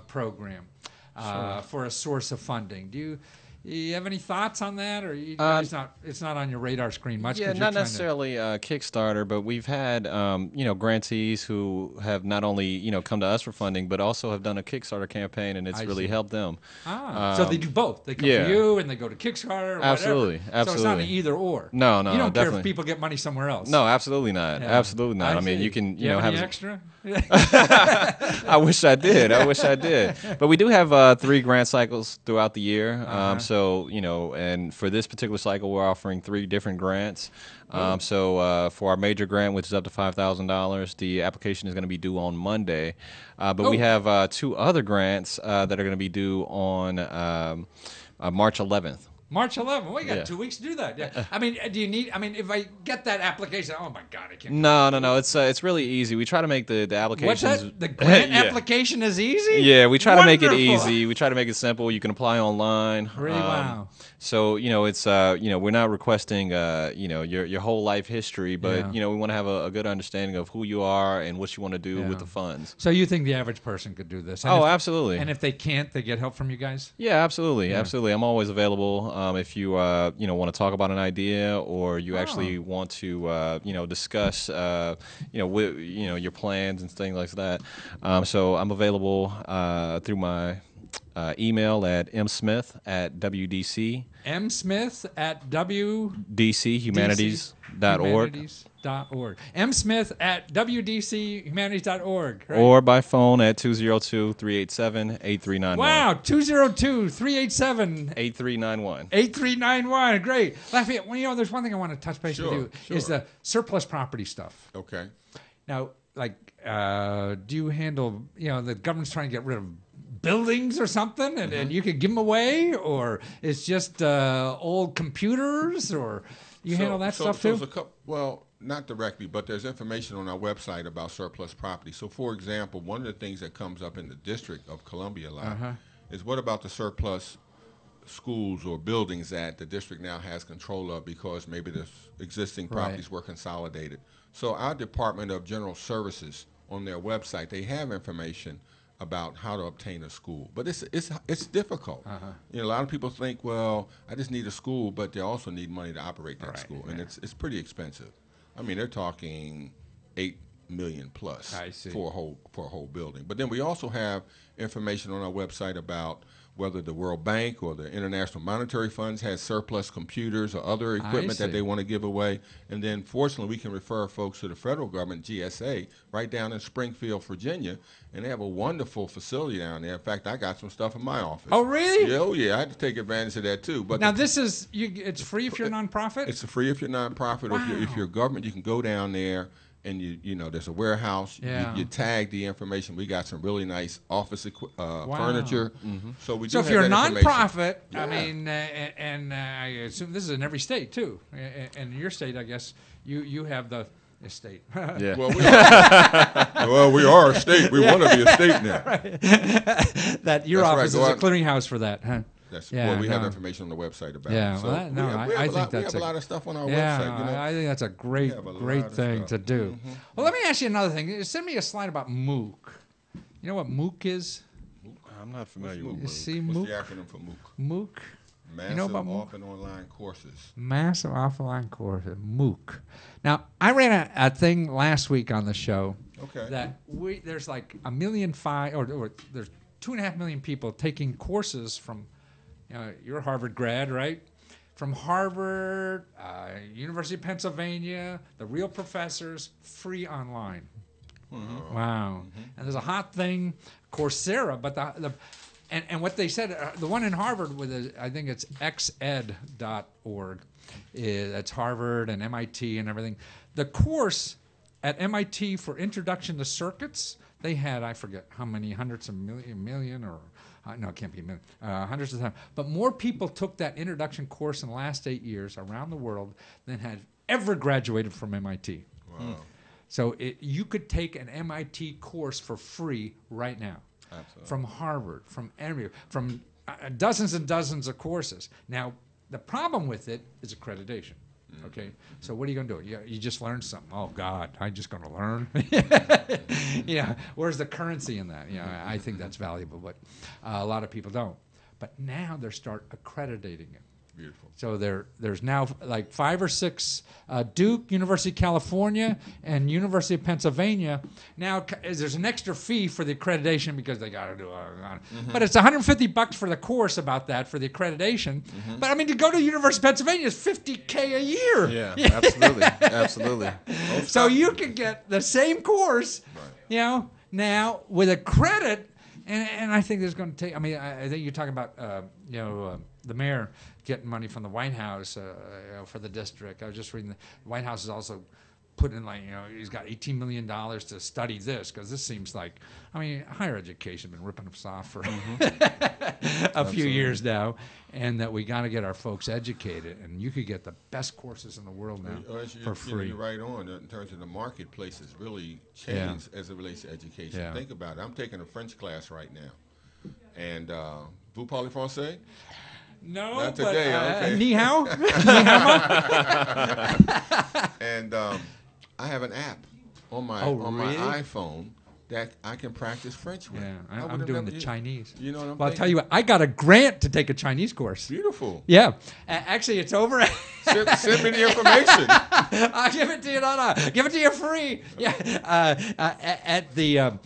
program for a source of funding. Do you have any thoughts on that, or it's not on your radar screen much? Yeah, not necessarily Kickstarter, but we've had grantees who have not only come to us for funding, but also have done a Kickstarter campaign, and it's really helped them. So they do both. They come to you, and they go to Kickstarter. Or absolutely. So it's not an either or. No, you don't definitely. care if people get money somewhere else. No, absolutely not. Yeah. Absolutely not. I mean, you can have any extra. I wish I did. But we do have 3 grant cycles throughout the year. So, and for this particular cycle, we're offering 3 different grants. So for our major grant, which is up to $5,000, the application is going to be due on Monday. But we have 2 other grants that are going to be due on March 11th. March 11th. We got 2 weeks to do that. Yeah. I mean, if I get that application, oh my God, I can't. No. It's really easy. We try to make the applications. What's that? The grant application is easy? Yeah, we try to make it easy. We try to make it simple. You can apply online. Really? Wow. So it's we're not requesting your whole life history, but we want to have a good understanding of who you are and what you want to do with the funds. So you think the average person could do this? Absolutely. And if they can't, they get help from you guys? Yeah, absolutely. I'm always available. If you want to talk about an idea, or you actually want to discuss your plans and things like that. So I'm available through my email at msmith@wdc. msmith@wdchumanities.org. msmith@wdchumanities.org. Right? Or by phone at 202-387-8391. Wow, 202-387 8391. 8391. Great. Lafayette, there's one thing I want to touch base with you is the surplus property stuff. Okay. Now, do you handle, the government's trying to get rid of buildings or something, and you can give them away, or it's just old computers, or you handle that stuff too? Well, not directly, but there's information on our website about surplus property. So, for example, one of the things that comes up in the District of Columbia a lot is what about the surplus schools or buildings that the district now has control of because maybe the existing properties were consolidated. So our Department of General Services, on their website, they have information about how to obtain a school, but it's difficult. A lot of people think, well, I just need a school, but they also need money to operate that school, and it's pretty expensive. I mean, they're talking $8 million plus for a whole building. But then we also have information on our website about whether the World Bank or the International Monetary Funds has surplus computers or other equipment that they want to give away. And then, fortunately, we can refer folks to the federal government, GSA, right down in Springfield, Virginia, and they have a wonderful facility down there. In fact, I got some stuff in my office. Oh, really? Yeah, I had to take advantage of that, too. But now, it's free if you're a nonprofit? It's free if you're a nonprofit. Wow. Or if you're a government, you can go down there. And there's a warehouse. You tag the information. We got some really nice office furniture. So we. So if you're a nonprofit, I mean, and I assume this is in every state too. And in your state, I guess you have the estate. Yeah. Well, we are a state. We want to be a state now. Right. That your office is a clearinghouse for that, huh? We have information on the website about it. So I think we have a lot of stuff on our website. I think that's a great thing to do. Well, let me ask you another thing. Send me a slide about MOOC. You know what MOOC is? I'm not familiar with You MOOC. see What's MOOC? the acronym for MOOC? MOOC? Massive know about MOOC? Open Online Courses. Massive offline courses, MOOC. Now, I ran a thing last week on the show Okay. that there's like 1.5 million, or there's 2.5 million people taking courses from, you're a Harvard grad, right? From Harvard, University of Pennsylvania, the real professors, free online. Mm-hmm. Wow. Mm-hmm. And there's a hot thing, Coursera, but and what they said, the one in Harvard, I think it's xed.org, that's Harvard and MIT and everything. The course at MIT for Introduction to Circuits, they had, I forget how many, hundreds of million or, no, it can't be a million, hundreds of times. But more people took that introduction course in the last 8 years around the world than had ever graduated from MIT. Wow. So you could take an MIT course for free right now. Absolutely. From Harvard, from dozens and dozens of courses. Now, the problem with it is accreditation. Okay, so what are you going to do? You just learned something. Oh God, I'm just going to learn. Where's the currency in that? I think that's valuable, but a lot of people don't. But now they start accrediting it. Beautiful. So there's now like 5 or 6, Duke, University of California, and University of Pennsylvania. Now there's an extra fee for the accreditation because they got to do it. But it's $150 for the course about that for the accreditation. But I mean, to go to University of Pennsylvania is $50K a year. Yeah, absolutely, absolutely. So you can get the same course, now with a credit. And I think there's going to take. I mean, I think you're talking about the mayor getting money from the White House for the district. I was just reading the White House is also put in he's got $18 million to study this because this seems like, I mean, higher education has been ripping us off for a few years now, and that we got to get our folks educated, and you could get the best courses in the world now for free. You're right on in terms of the marketplace has really changed as it relates to education. Yeah. Think about it. I'm taking a French class right now, and vous parlez français? No, not today. But, okay. Ni hao? And I have an app on my my iPhone that I can practice French with. Yeah, I'm doing the Chinese. You know what I'm Well, I'll thinking? tell you what, I got a grant to take a Chinese course. Beautiful. Yeah. Actually, it's over. Send me the information. I'll give it to you. No. Give it to you free. Yeah. At the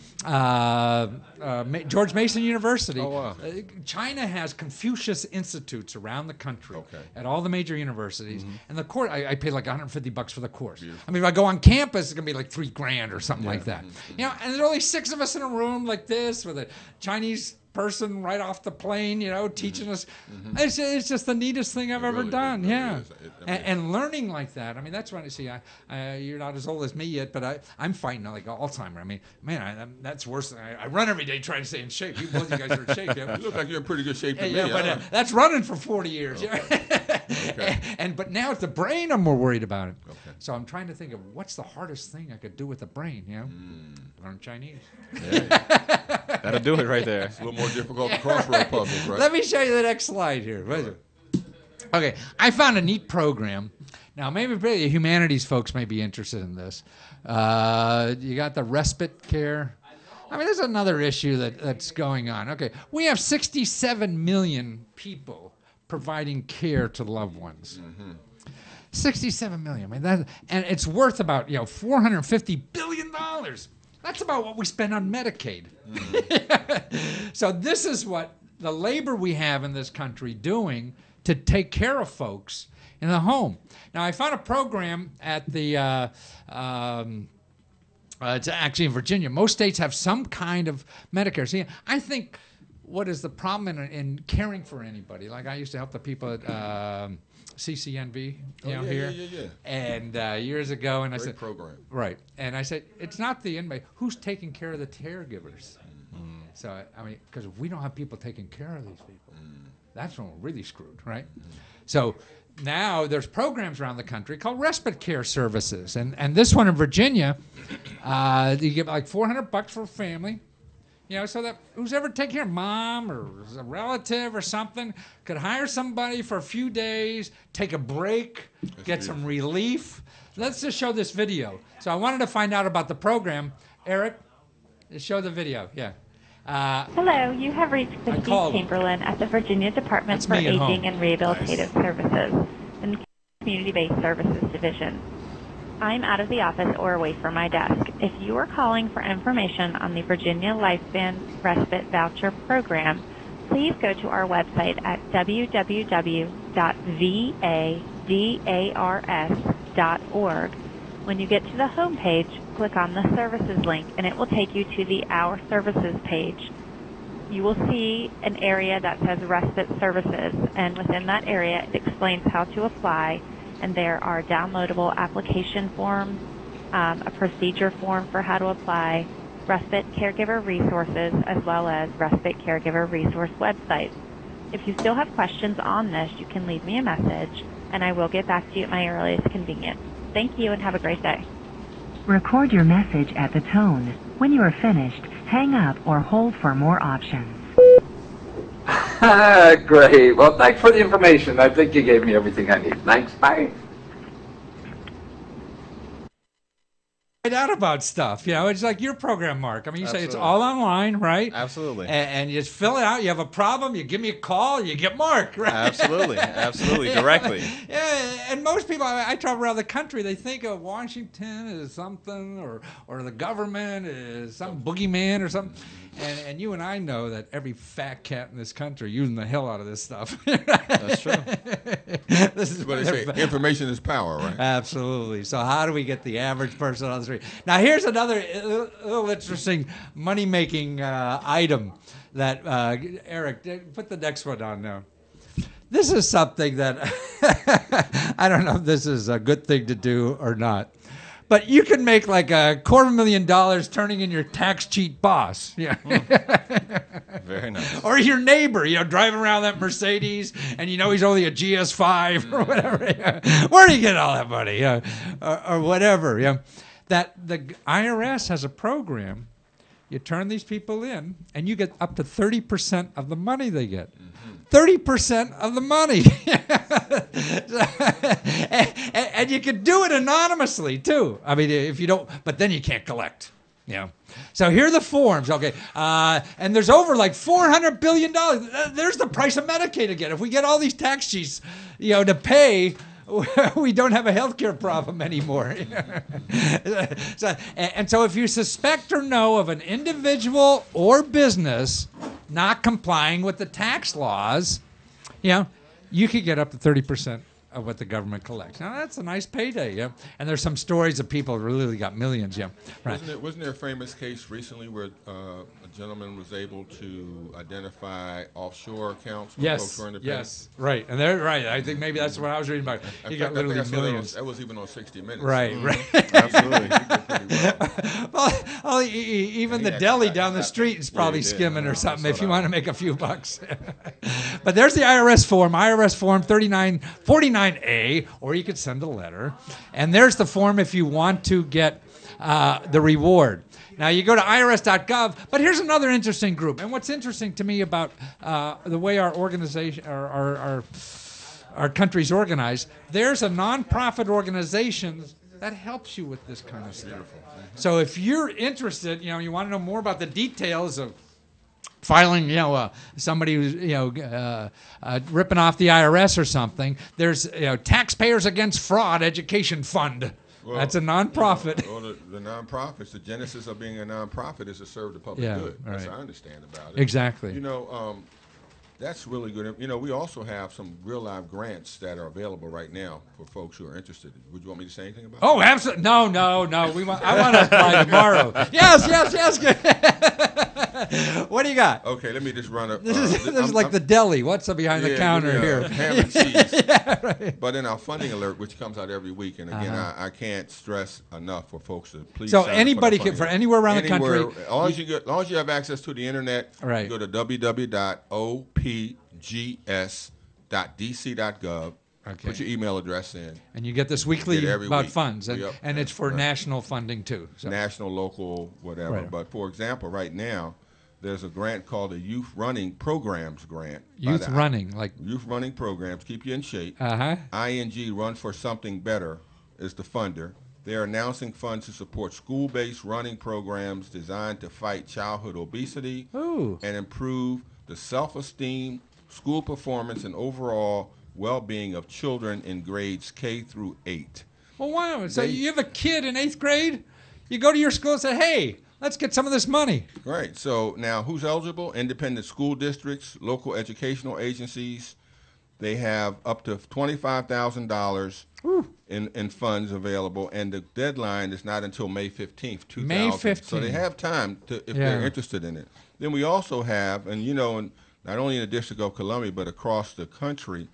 George Mason University. Oh, wow. China has Confucius Institutes around the country Okay. at all the major universities. And the course, I paid like $150 for the course. Beautiful. I mean, if I go on campus, it's going to be like $3,000 or something like that. And there's only 6 of us in a room like this with a Chinese person right off the plane, teaching us. It's just the neatest thing I've ever done. Really is. And learning like that. I mean, that's when I see. You're not as old as me yet, but I'm fighting like Alzheimer. I mean, man, that's worse. I run every day trying to stay in shape. Both you guys are in shape. Yeah. You look like you're in pretty good shape to me. Yeah, but that's running for 40 years. Okay. Okay. But now it's the brain I'm more worried about. Okay. So I'm trying to think of what's the hardest thing I could do with the brain. Learn Chinese. Yeah. That'll do it right there. It's a little more difficult than crossword puzzles, right? Let me show you the next slide here. Okay, I found a neat program. Now, maybe the humanities folks may be interested in this. You got the respite care. I mean, there's another issue that's going on. Okay, we have 67 million people providing care to loved ones. 67 million. I mean, and it's worth about $450 billion. That's about what we spend on Medicaid. So this is what the labor we have in this country doing to take care of folks in the home. Now, I found a program at the, it's actually in Virginia. Most states have some kind of Medicare. See, I think what is the problem in caring for anybody? Like I used to help the people at CCNV, here. Yeah. And years ago, and I said, program. Right. And I said, it's not the inmate. Who's taking care of the caregivers? So, I mean, because if we don't have people taking care of these people, that's when we're really screwed, right? So now there's programs around the country called respite care services. And this one in Virginia, you get like $400 for a family. So that who's ever taking care of mom or a relative or something could hire somebody for a few days, take a break, get some relief. Let's just show this video. So I wanted to find out about the program. Eric, just show the video. Yeah. Hello, you have reached Christy Chamberlain at the Virginia Department for Aging and Rehabilitative Services and Community-Based Services Division. I'm out of the office or away from my desk. If you are calling for information on the Virginia Lifespan Respite Voucher Program, please go to our website at www.vadars.org. When you get to the home page, click on the Services link, and it will take you to the Our Services page. You will see an area that says Respite Services, and within that area, it explains how to apply, and there are downloadable application forms, a procedure form for how to apply, respite caregiver resources, as well as respite caregiver resource websites. If you still have questions on this, you can leave me a message, and I will get back to you at my earliest convenience. Thank you, and have a great day. Record your message at the tone. When you are finished, hang up or hold for more options. Great. Well, thanks for the information. I think you gave me everything I need. Thanks. Bye. Out about stuff, it's like your program, Mark. I mean, you say it's all online, right? Absolutely. And you just fill it out. You have a problem, you give me a call, you get Mark, right? Absolutely, directly. Yeah, and most people, I travel around the country, they think of Washington as something, or the government is some boogeyman or something. And you and I know that every fat cat in this country using the hell out of this stuff. That's true. This is what they say. Information is power, right? Absolutely. So how do we get the average person on the street? Now here's another little interesting money-making item that Eric, put the next one on now. This is something that I don't know if this is a good thing to do or not. But you can make like $250,000 turning in your tax cheat boss. Yeah. Very nice. Or your neighbor, driving around that Mercedes, and he's only a GS5 or whatever. Where do you get all that money? Or whatever. That the IRS has a program. You turn these people in, and you get up to 30% of the money they get. 30% of the money. and you can do it anonymously, too. I mean, if you don't, but then you can't collect. So here are the forms, okay. And there's over like $400 billion. There's the price of Medicaid again. If we get all these tax sheets, to pay, we don't have a healthcare problem anymore. So if you suspect or know of an individual or business not complying with the tax laws, you could get up to 30% of what the government collects. Now that's a nice payday, And there's some stories of people who really got millions, Right. Wasn't there a famous case recently where a gentleman was able to identify offshore accounts? Yes. Yes. Right. And they're right. I think maybe that's what I was reading about. He got literally millions. That was even on 60 Minutes. Right. Right. Absolutely. Well, even the deli down the street is probably skimming or something if you want to make a few bucks. But there's the IRS form 3949A, or you could send a letter. And there's the form if you want to get the reward. Now, you go to irs.gov, but here's another interesting group. And what's interesting to me about the way our organization, our country's organized, there's a nonprofit organization that helps you with this kind of stuff. So if you're interested, you want to know more about the details of filing, somebody who's, ripping off the IRS or something, there's, Taxpayers Against Fraud Education Fund. Well, that's a nonprofit. Well, the nonprofits, the genesis of being a nonprofit is to serve the public good. That's what I understand about it. Exactly. That's really good. We also have some real live grants that are available right now for folks who are interested. Would you want me to say anything about that? Oh, absolutely. No. I want to apply tomorrow. Yes. What do you got? Okay, let me just run up. This is like the deli. What's behind the counter here? Ham and cheese. Right. But in our funding alert, which comes out every week, and again, I can't stress enough for folks to please. So anybody can, for anywhere around the country. As long as you have access to the internet, right. You go to www.opgs.dc.gov. Okay. Put your email address in. And you get this weekly about week. funds. And it's for national funding, too. So. National, local, whatever. Right. But, for example, right now, there's a grant called the Youth Running Programs Grant. Youth Running Programs, keep you in shape. Uh-huh. ING, Run for Something Better, is the funder. They're announcing funds to support school-based running programs designed to fight childhood obesity and improve the self-esteem, school performance, and overall well-being of children in grades K through 8. Well, wow. So you have a kid in 8th grade, you go to your school and say, hey, let's get some of this money. Right. So now who's eligible? Independent school districts, local educational agencies. They have up to $25,000 in funds available, and the deadline is not until May 15th, 2000. May 15th. So they have time to, if they're interested in it. Then we also have, and not only in the District of Columbia, but across the country,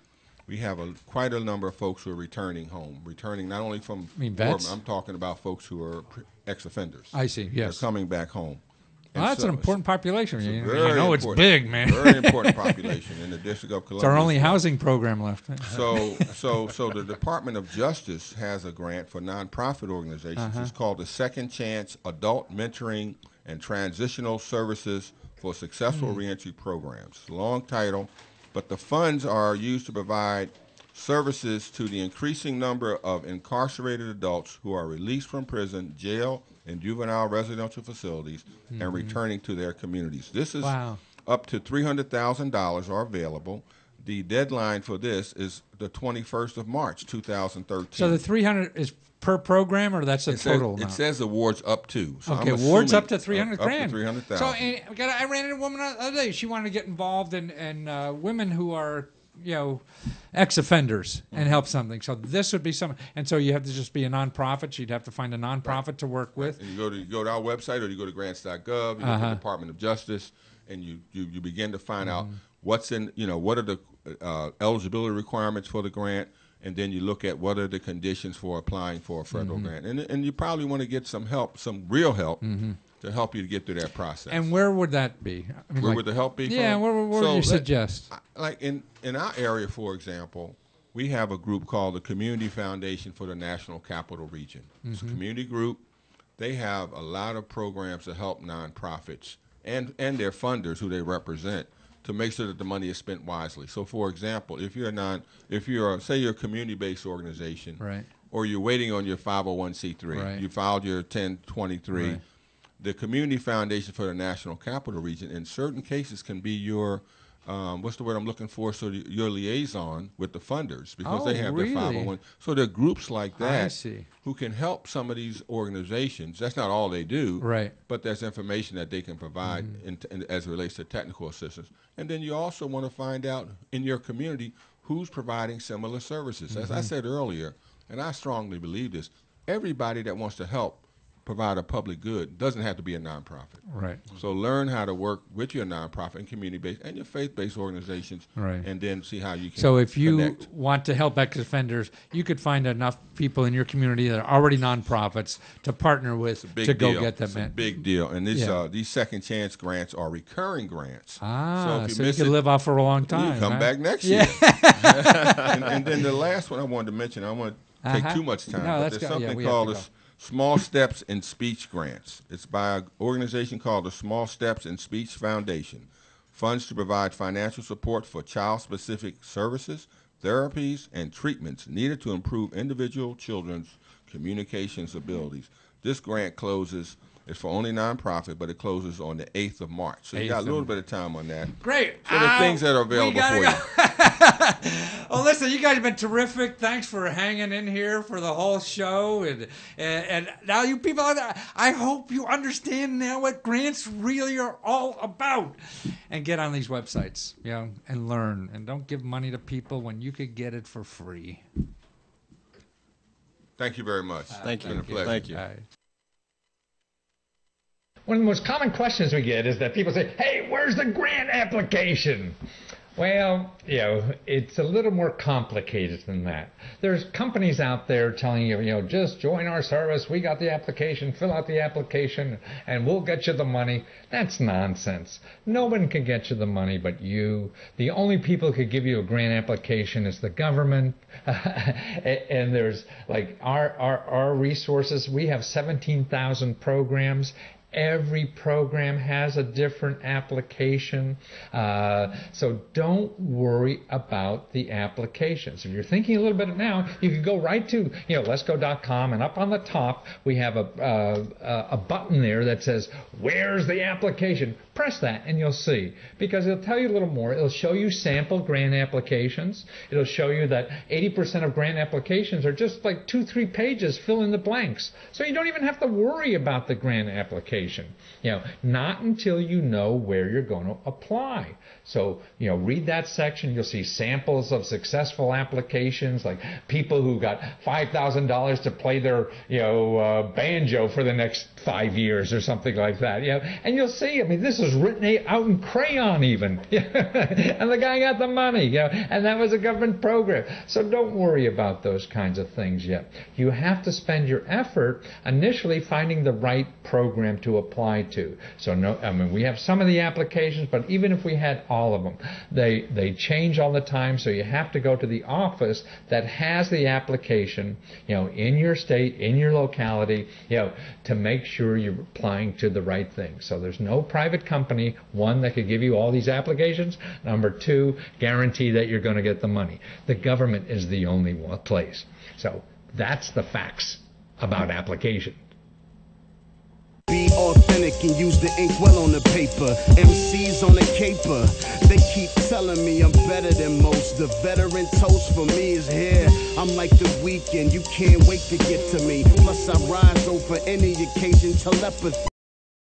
we have quite a number of folks who are returning home, not only from vets? I'm talking about folks who are ex-offenders. I see, yes. They're coming back home. Well, that's an important population. It's big, man. Very important population in the District of Columbia. It's our only housing program left. So the Department of Justice has a grant for nonprofit organizations. It's called the Second Chance Adult Mentoring and Transitional Services for Successful Reentry Programs. It's a long title, but the funds are used to provide services to the increasing number of incarcerated adults who are released from prison, jail, and juvenile residential facilities and returning to their communities. This is up to $300,000 are available. The deadline for this is the 21st of March, 2013. So the 300 is per program, or that's a total amount? It says awards up to. So okay, awards up to 300 grand. Up to 300,000. So I ran into a woman the other day. She wanted to get involved in women who are ex-offenders and help something. So this would be something. And so you have to just be a nonprofit. She'd have to find a nonprofit to work with. And you go to our website, or you go to grants.gov, you go to the Department of Justice, and you begin to find out what's in, what are the eligibility requirements for the grant, and then you look at what are the conditions for applying for a federal grant. And you probably want to get some help, some real help, to help you to get through that process. And where would that be? I mean, where would the help be? Yeah, where would you suggest? Like in our area, for example, we have a group called the Community Foundation for the National Capital Region. It's a community group. They have a lot of programs to help nonprofits and their funders who they represent to make sure that the money is spent wisely. So, for example, if you're a community-based organization, right, or you're waiting on your 501c3, right, you filed your 1023. Right. The Community Foundation for the National Capital Region, in certain cases, can be your, what's the word I'm looking for? So your liaison with the funders, because they have their 501. So there are groups like that who can help some of these organizations. That's not all they do, right? But there's information that they can provide as it relates to technical assistance. And then you also want to find out in your community who's providing similar services. As I said earlier, and I strongly believe this, everybody that wants to help provide a public good doesn't have to be a nonprofit. Right. So learn how to work with your nonprofit and community-based and your faith-based organizations, right, and then see how you can So if you connect. want to help ex-offenders, you could find enough people in your community that are already nonprofits to partner with to go get them in. It's a big deal. And these second chance grants are recurring grants. So you can live off for a long time. You come back next year. and then the last one I wanted to mention, I don't want to take too much time, but there's something called Small Steps in Speech Grants. It's by an organization called the Small Steps in Speech Foundation. Funds to provide financial support for child-specific services, therapies, and treatments needed to improve individual children's communications abilities. This grant closes, it's for only nonprofit, but it closes on the 8th of March. So you got a little bit of time on that. Great. So the things that are available for you. Well, listen, you guys have been terrific. Thanks for hanging in here for the whole show. And now you people out there, I hope you understand now what grants really are all about. And get on these websites, and learn. And don't give money to people when you could get it for free. Thank you very much. Thank you. It's been a pleasure. Thank you. One of the most common questions we get is that people say, hey, where's the grant application? Well, it's a little more complicated than that. There's companies out there telling you, just join our service. We got the application, fill out the application, and we'll get you the money. That's nonsense. No one can get you the money but you. The only people who could give you a grant application is the government. And there's like our resources. We have 17,000 programs. Every program has a different application. So don't worry about the applications. If you're thinking a little bit now, you can go right to Lesko.com, and up on the top we have a button there that says, where's the application? Press that and you'll see, because it'll tell you a little more. It'll show you sample grant applications. It'll show you that 80% of grant applications are just like 2-3 pages, fill in the blanks. So you don't even have to worry about the grant application. Not until you know where you're going to apply. So, read that section. You'll see samples of successful applications, like people who got $5,000 to play their, banjo for the next 5 years or something like that. And you'll see, this is written out in crayon even. And the guy got the money, and that was a government program. So don't worry about those kinds of things yet. You have to spend your effort initially finding the right program to apply to. So we have some of the applications, but even if we had all of them, they change all the time. So you have to go to the office that has the application, in your state, in your locality, to make sure you're applying to the right thing. So there's no private company, one, that could give you all these applications. Number two, guarantee that you're going to get the money. The government is the only place. So that's the facts about application. Be authentic and use the ink well on the paper. MCs on the caper. They keep telling me I'm better than most. The veteran toast for me is here. I'm like the weekend. You can't wait to get to me. Plus I rise over any occasion. Telepathy.